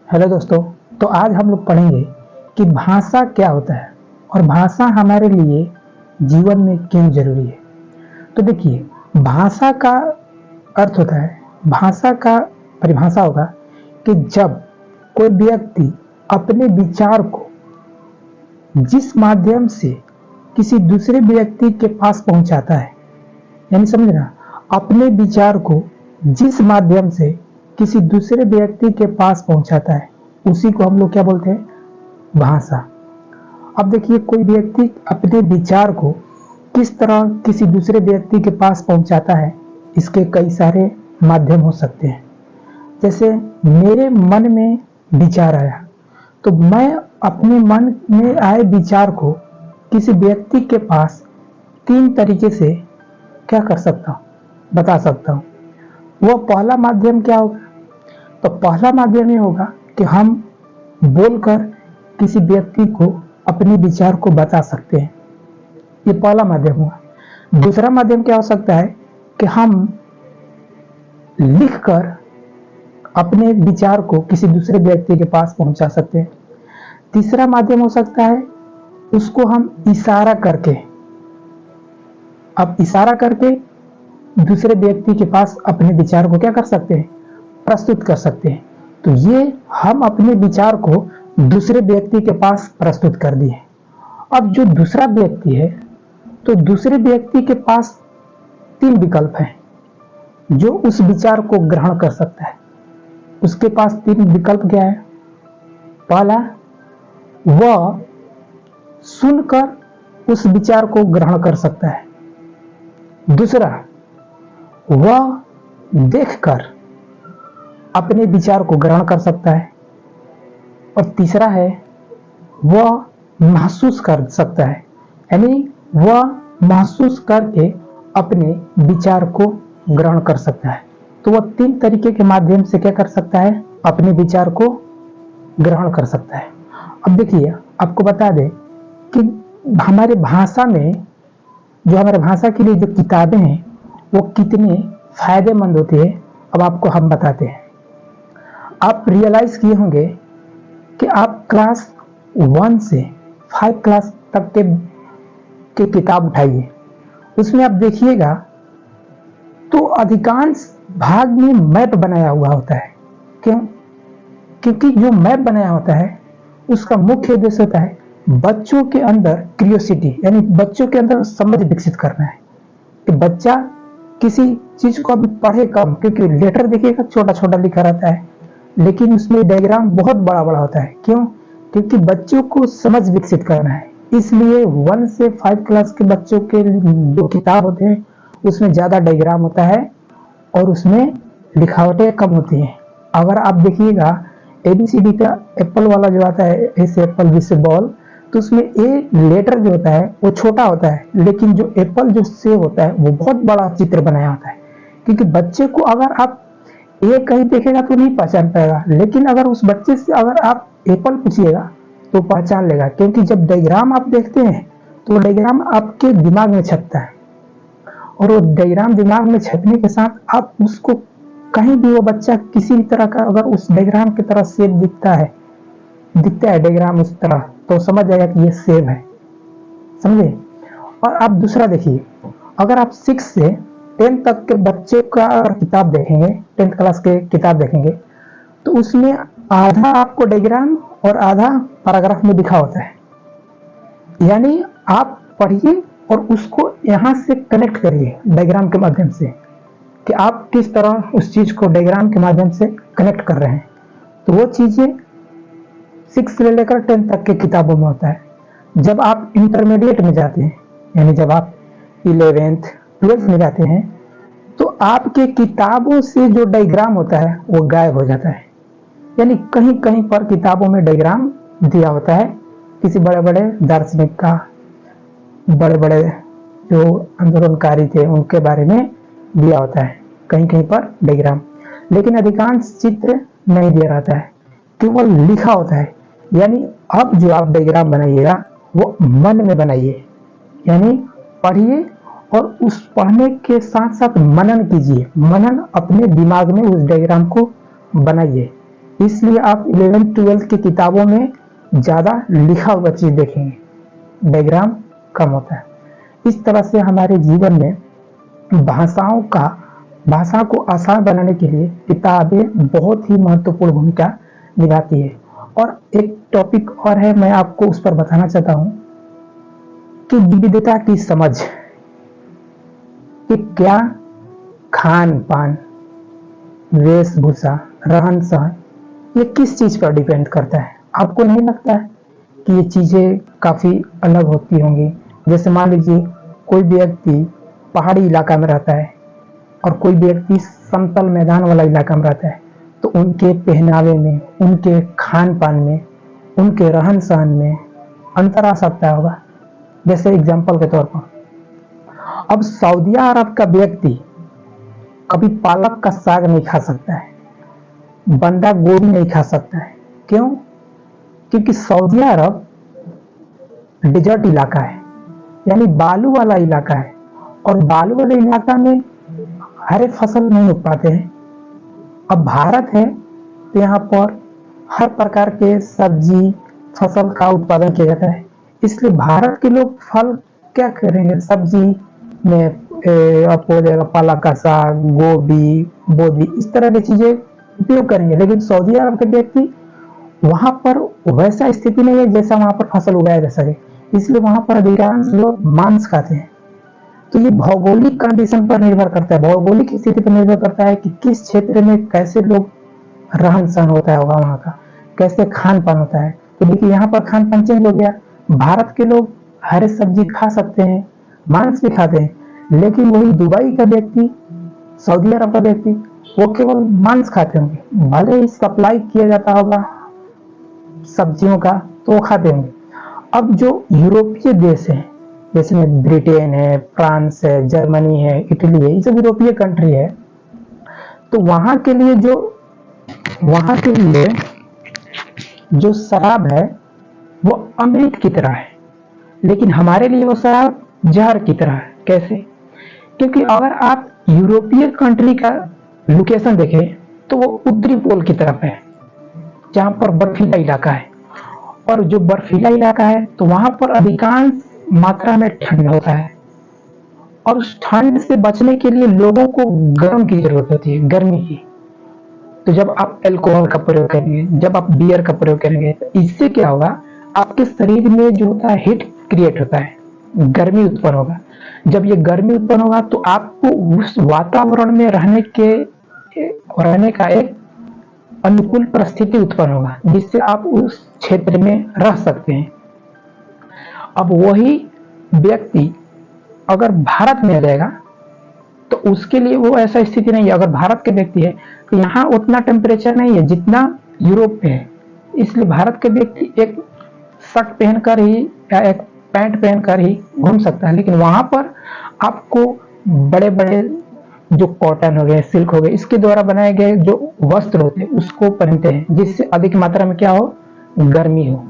Hello दोस्तों। तो आज हम लोग पढ़ेंगे कि भाषा क्या होता है और भाषा हमारे लिए जीवन में क्यों जरूरी है। तो देखिए, भाषा का अर्थ होता है, भाषा का परिभाषा होगा कि जब कोई व्यक्ति अपने विचार को जिस माध्यम से किसी दूसरे व्यक्ति के पास पहुंचाता है, यानी समझना, अपने विचार को जिस माध्यम से किसी दूसरे व्यक्ति के पास पहुंचाता है, उसी को हम लोग क्या बोलते हैं? भाषा। अब देखिए, कोई व्यक्ति अपने विचार को किस तरह किसी दूसरे व्यक्ति के पास पहुंचाता है, इसके कई सारे माध्यम हो सकते हैं। जैसे मेरे मन में विचार आया, तो मैं अपने मन में आए विचार को किसी व्यक्ति के पास 3 तरीके से क्या कर सकता हूँ, बता सकता हूँ। वह पहला माध्यम क्या होगा? तो पहला माध्यम ये होगा कि हम बोलकर किसी व्यक्ति को अपने विचार को बता सकते हैं, ये पहला माध्यम हुआ। दूसरा माध्यम क्या हो सकता है कि हम लिखकर अपने विचार को किसी दूसरे व्यक्ति के पास पहुंचा सकते हैं। तीसरा माध्यम हो सकता है उसको हम इशारा करके, अब इशारा करके दूसरे व्यक्ति के पास अपने विचार को क्या कर सकते हैं? प्रस्तुत कर सकते हैं। तो ये हम अपने विचार को दूसरे व्यक्ति के पास प्रस्तुत कर दिए। अब जो दूसरा व्यक्ति है, तो दूसरे व्यक्ति के पास 3 विकल्प हैं जो उस विचार को ग्रहण कर सकता है। उसके पास 3 विकल्प क्या है? पहला, वह सुनकर उस विचार को ग्रहण कर सकता है। दूसरा, वह देखकर अपने विचार को ग्रहण कर सकता है। और तीसरा है, वह महसूस कर सकता है, यानी वह महसूस करके अपने विचार को ग्रहण कर सकता है। तो वह 3 तरीके के माध्यम से क्या कर सकता है? अपने विचार को ग्रहण कर सकता है। अब देखिए, आपको बता दें कि हमारे भाषा में, जो हमारे भाषा के लिए जो किताबें हैं, वो कितनी फायदेमंद होती है, अब आपको हम बताते हैं। आप रियलाइज किए होंगे कि आप क्लास 1 से 5 क्लास तक के किताब उठाइए, उसमें आप देखिएगा तो अधिकांश भाग में मैप बनाया हुआ होता है। क्यों? क्योंकि जो मैप बनाया होता है उसका मुख्य उद्देश्य होता है बच्चों के अंदर क्यूरियोसिटी, यानी बच्चों के अंदर समझ विकसित करना है कि बच्चा किसी चीज को अभी पढ़े कम, क्योंकि लेटर देखिएगा छोटा छोटा लिखा रहता है, लेकिन उसमें डायग्राम बहुत बड़ा बड़ा होता है। क्यों? क्योंकि बच्चों को समझ विकसित करना है। इसलिए 1 से 5 क्लास के बच्चों के जो किताब होते हैं उसमें ज्यादा डायग्राम होता है और उसमें लिखावटें कम होती हैं। अगर आप देखिएगा ABCD का एप्पल वाला जो आता है, ऐसे एप्पल बी से बॉल, तो उसमें ए लेटर जो होता है वो छोटा होता है, लेकिन जो एप्पल जो से होता है वो बहुत बड़ा चित्र बनाया होता है। क्योंकि बच्चे को अगर आप ए कहीं देखेगा तो नहीं पहचान पाएगा, लेकिन अगर उस बच्चे से अगर आप एप्पल पूछिएगा तो पहचान लेगा। क्योंकि जब डायग्राम आप देखते हैं तो डायग्राम आपके दिमाग में छपता है, और वो डायग्राम दिमाग में छपने के साथ आप उसको कहीं भी, वो बच्चा किसी भी तरह का अगर उस डायग्राम की तरह सेब दिखता है डायग्राम उस तरह, तो समझ जाएगा कि ये सेब है। समझे? और आप दूसरा देखिए, अगर आप 6 से 10 तक के बच्चे का किताब देखेंगे, 10th क्लास के किताब देखेंगे, तो उसमें आधा आपको डायग्राम और आधा पैराग्राफ में दिखा होता है। यानी आप पढ़िए और उसको यहाँ से कनेक्ट करिए डायग्राम के माध्यम से, कि आप किस तरह उस चीज को डायग्राम के माध्यम से कनेक्ट कर रहे हैं। तो वो चीजें 6 से लेकर 10 तक के किताबों में होता है। जब आप इंटरमीडिएट में जाते हैं, यानी जब आप 11th 12th में जाते हैं, तो आपके किताबों से जो डायग्राम होता है वो गायब हो जाता है। यानी कहीं कहीं पर किताबों में डायग्राम दिया होता है किसी बड़े बड़े दार्शनिक का, बड़े बड़े जो आंदोलनकारी थे उनके बारे में दिया होता है, कहीं कहीं पर डायग्राम, लेकिन अधिकांश चित्र नहीं दिया रहता है, केवल लिखा होता है। यानी अब जो आप डायग्राम बनाइएगा वो मन में बनाइए, यानी पढ़िए और उस पढ़ने के साथ साथ मनन कीजिए। मनन, अपने दिमाग में उस डायग्राम को बनाइए। इसलिए आप 11th-12th की किताबों में ज़्यादा लिखा हुआ चीज़ देखेंगे, डायग्राम कम होता है। इस तरह से हमारे जीवन में भाषा को आसान बनाने के लिए किताबें बहुत ही महत्वपूर्ण भूमिका निभाती है। और एक टॉपिक और है, मैं आपको उस पर बताना चाहता हूँ कि विविधता की समझ, कि क्या खान पान, वेशभूषा, रहन सहन, ये किस चीज पर डिपेंड करता है। आपको नहीं लगता है कि ये चीजें काफी अलग होती होंगी? जैसे मान लीजिए कोई व्यक्ति पहाड़ी इलाका में रहता है और कोई व्यक्ति समतल मैदान वाला इलाका में रहता है, तो उनके पहनावे में, उनके खान पान में, उनके रहन सहन में अंतर आ सकता होगा। जैसे एग्जाम्पल के तौर पर, अब सऊदी अरब का व्यक्ति कभी पालक का साग नहीं खा सकता है, बंदा गोभी नहीं खा सकता है। क्यों? क्योंकि सऊदी अरब डिजर्ट इलाका है, यानी बालू वाला इलाका है, और बालू वाले इलाका में हरे फसल नहीं उग पाते हैं। अब भारत है तो यहाँ पर हर प्रकार के सब्जी फसल का उत्पादन किया जाता है, इसलिए भारत के लोग फल क्या करेंगे, सब्जी में आपको हो जाएगा पालक का साग, गोभी, बोधी, इस तरह की चीजें उपयोग करेंगे। लेकिन सऊदी अरब के व्यक्ति, वहां पर वैसा स्थिति नहीं है जैसा वहां पर फसल उगाया जा सके, इसलिए वहां पर अधिकांश लोग मांस खाते हैं। तो ये भौगोलिक कंडीशन पर निर्भर करता है, भौगोलिक स्थिति पर निर्भर करता है कि किस क्षेत्र में कैसे लोग रहन सहन होता होगा, वहां का कैसे खान पान होता है। तो देखिए यहाँ पर खान पान चेंज हो गया। भारत के लोग हरे सब्जी खा सकते हैं, मांस भी खाते हैं, लेकिन वही दुबई का व्यक्ति, सऊदी अरब का व्यक्ति, वो केवल मांस खाते होंगे। भले ही सप्लाई किया जाता होगा सब्जियों का तो वो खाते होंगे। अब जो यूरोपीय देश है, जैसे ब्रिटेन है, फ्रांस है, जर्मनी है, इटली है, ये सब यूरोपीय कंट्री है, तो वहां के लिए जो शराब है वो अमृत की तरह है, लेकिन हमारे लिए वो शराब जहर की तरह है। कैसे? क्योंकि अगर आप यूरोपीय कंट्री का लोकेशन देखें तो वो उत्तरी पोल की तरफ है, जहां पर बर्फीला इलाका है, और जो बर्फीला इलाका है तो वहां पर अधिकांश मात्रा में ठंड होता है, और उस ठंड से बचने के लिए लोगों को गर्म की जरूरत होती है, गर्मी की। तो जब आप अल्कोहल का प्रयोग करेंगे, जब आप बियर का प्रयोग करेंगे, तो इससे क्या होगा, आपके शरीर में जो होता है हीट क्रिएट होता है, गर्मी उत्पन्न होगा। जब ये गर्मी उत्पन्न होगा तो आपको उस वातावरण में रहने का एक अनुकूल परिस्थिति उत्पन्न होगा, जिससे आप उस क्षेत्र में रह सकते हैं। अब वही व्यक्ति अगर भारत में रहेगा तो उसके लिए वो ऐसा स्थिति नहीं है। अगर भारत के व्यक्ति है तो यहाँ उतना टेम्परेचर नहीं है जितना यूरोप में है, इसलिए भारत के व्यक्ति एक शर्ट पहनकर ही या एक पैंट पहनकर ही घूम सकता है, लेकिन वहां पर आपको बड़े बड़े जो कॉटन हो गए, सिल्क हो गए, इसके द्वारा बनाए गए जो वस्त्र होते हैं उसको पहनते हैं, जिससे अधिक मात्रा में क्या हो, गर्मी हो।